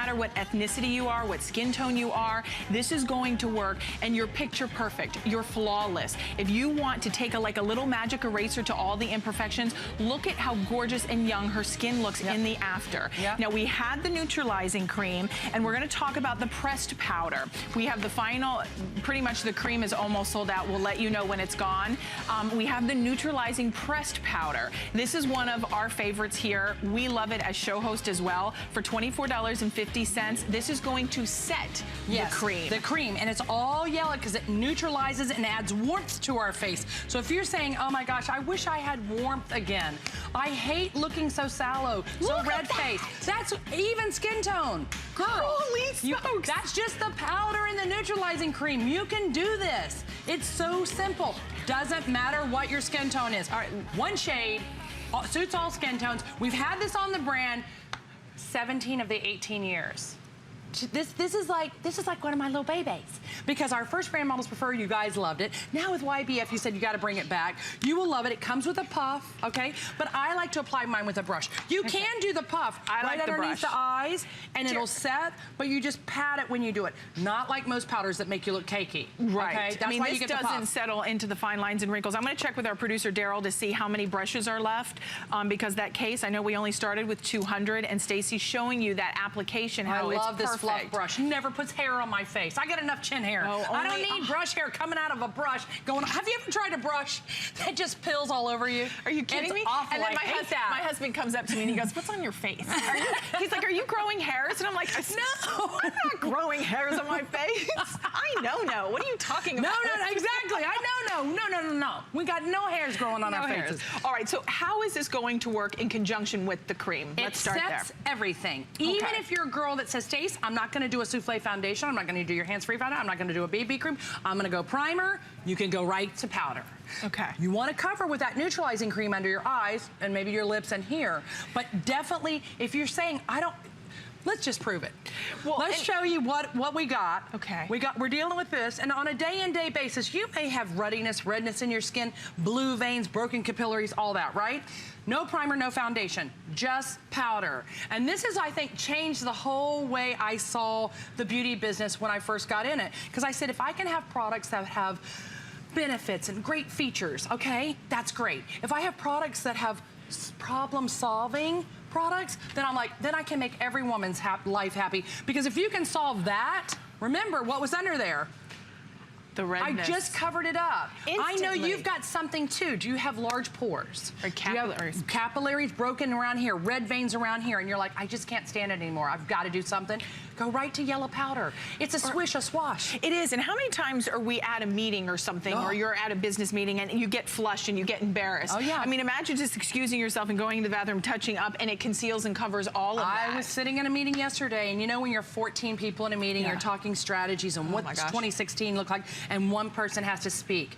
matter what ethnicity you are, what skin tone you are, this is going to work, and you're picture perfect. You're flawless. If you want to take like a little magic eraser to all the imperfections, look at how gorgeous and young her skin looks in the after. Now, we had the neutralizing cream, and we're gonna talk about the pressed powder. We have the final, pretty much the cream is almost sold out. We'll let you know when it's gone. We have the neutralizing pressed powder. This is one of our favorites here. We love it as show host as well. For $24.50, this is going to set the cream. The cream, and it's all yellow because it neutralizes and adds warmth to our face. So if you're saying, oh my gosh, I wish I had warmth again. I hate looking so sallow, so red face. That's even skin tone. Girl, holy smokes. That's just the powder and the neutralizing cream. You can do this. It's so simple. Doesn't matter what your skin tone is. All right, one shade, suits all skin tones. We've had this on the brand 17 of the 18 years. This is like one of my little babies, because our first brand models prefer, you guys loved it. Now with YBF, you said you got to bring it back. You will love it. It comes with a puff, okay? But I like to apply mine with a brush. You can do the puff right underneath the eyes, and it'll set, but you just pat it when you do it. Not like most powders that make you look cakey. Right. Okay? That's I mean, why this you get doesn't settle into the fine lines and wrinkles. I'm going to check with our producer Daryl to see how many brushes are left, because that case, I know we only started with 200, and Stacey's showing you that application, how it's perfect. Fluff brush. Never puts hair on my face. I got enough chin hair. I don't need brush hair coming out of a brush going, have you ever tried a brush that just pills all over you? Are you kidding me? Awful. And then my husband comes up to me and he goes, what's on your face? He's like, are you growing hairs? And I'm like, no, I'm not growing hairs on my face. I know. What are you talking about? No, exactly. I know. No. We got no hairs growing on our faces. All right, so how is this going to work in conjunction with the cream? Let's start there. It sets everything. Even if you're a girl that says, Stace, I'm not going to do a souffle foundation. I'm not going to do your hands-free foundation. I'm not going to do a BB cream. I'm going to go primer. You can go right to powder. Okay. You want to cover with that neutralizing cream under your eyes and maybe your lips and here. But definitely, if you're saying, let's just prove it. Well, let's show you what we got. Okay. We're dealing with this, and on a day-in-day basis, you may have ruddiness, redness in your skin, blue veins, broken capillaries, all that, right? No primer, no foundation, just powder. And this has, I think, changed the whole way I saw the beauty business when I first got in it. Because I said, if I can have products that have benefits and great features, okay, that's great. If I have products that have problem-solving products, then I'm like, then I can make every woman's life happy. Because if you can solve that, remember what was under there. The redness. I just covered it up. Instantly. I know you've got something too. Do you have large pores? Or capillaries. Capillaries broken around here, red veins around here, and you're like, I just can't stand it anymore. I've got to do something. Go right to yellow powder. It's a swish, a swash. It is. And how many times are we at a meeting or something, or you're at a business meeting and you get flushed and you get embarrassed? Oh, yeah. I mean, imagine just excusing yourself and going to the bathroom, touching up, and it conceals and covers all of that. I was sitting in a meeting yesterday, and you know when you're 14 people in a meeting, you're talking strategies and what 2016 looked like, and one person has to speak.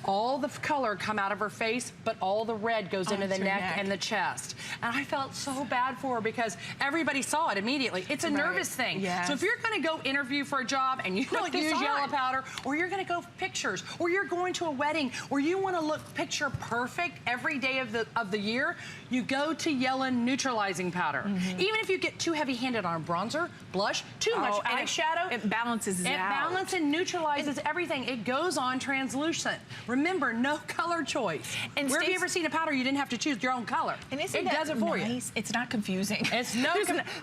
All the color come out of her face, but all the red goes into the neck and the chest. And I felt so bad for her because everybody saw it immediately. It's a nervous thing. Yes. So if you're gonna go interview for a job and you don't use yellow powder, or you're gonna go pictures, or you're going to a wedding, or you wanna look picture perfect every day of the year, you go to yellow neutralizing powder. Even if you get too heavy-handed on bronzer, blush, too much eyeshadow, it balances it out. It balances and neutralizes everything. It goes on translucent. Remember, no color choice. And where have you ever seen a powder you didn't have to choose your own color? And it does it for you. It's not confusing. It's no.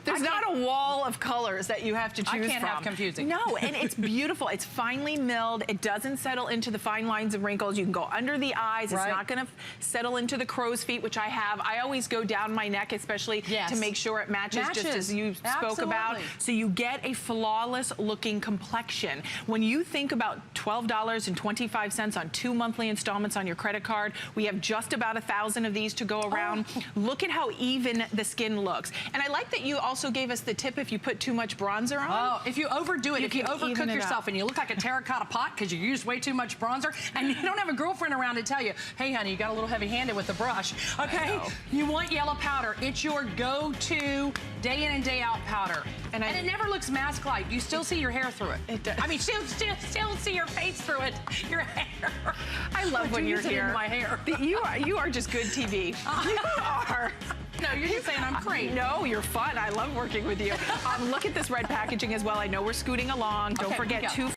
There's not a wall of colors that you have to choose from. I can't have confusing. No, and it's beautiful. It's finely milled. It doesn't settle into the fine lines and wrinkles. You can go under the eyes. It's not going to settle into the crow's feet, which I have. I always go down my neck, especially to make sure it matches, just as you spoke about. So you get a flawless looking complexion. When you think about $12.25 on 2 monthly installments on your credit card, we have just about 1,000 of these to go around. Look at how even the skin looks. And I like that you also gave us the tip if you put too much bronzer on. Oh, if you overdo it, if you overcook yourself and you look like a terracotta pot because you used way too much bronzer and you don't have a girlfriend around to tell you, hey honey, you got a little heavy-handed with the brush, okay? You want yellow powder. It's your go-to day in and day out powder. And it never looks mask-like. You still see your hair through it. It does. I mean, still see your face through it, your hair. I love when you're here. My hair. You are just good TV. You are. No, you're just saying I'm great. No, you're fun. I love working with you. Look at this red packaging as well. I know we're scooting along. Don't Okay, forget yeah. 2